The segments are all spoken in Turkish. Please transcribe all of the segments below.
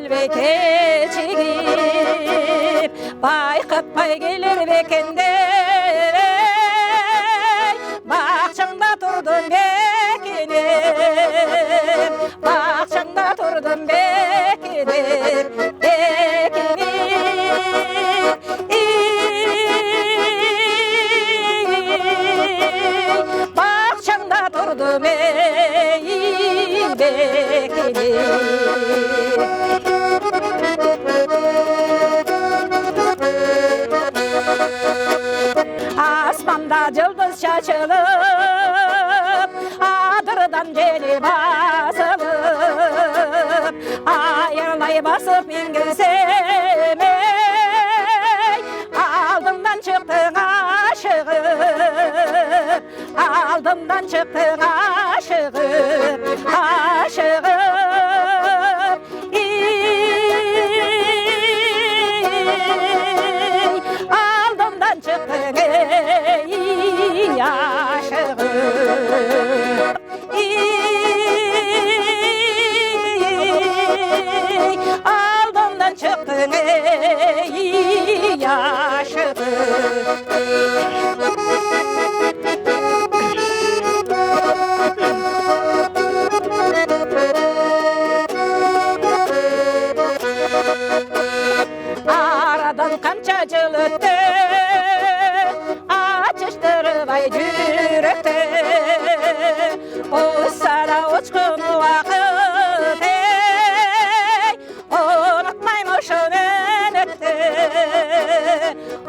gelir ve keçigip bayqatmay gelir bekende bakçanda turdum bekinip bakçanda turdum bekinip bakçanda turdum asmanda yıldız şaşılıp adırdan jeli basılıp ayırlay basıp ingilsem aldımdan çıktın aşığım aldımdan çıktın aşığım aşığım aldımdan çıktın ey aşığım aldımdan çıktın ey aşığım aradan kança yıl öttü açıştırmay yürekte olsa da uçkun vakit unutmaymış o menekte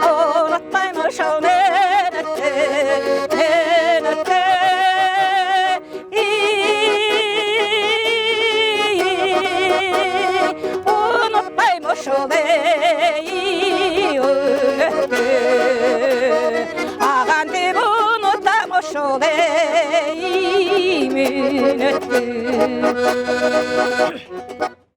unutmaymış o menekte menekte unutmaymış o ağan deb unutamış ol ey minetli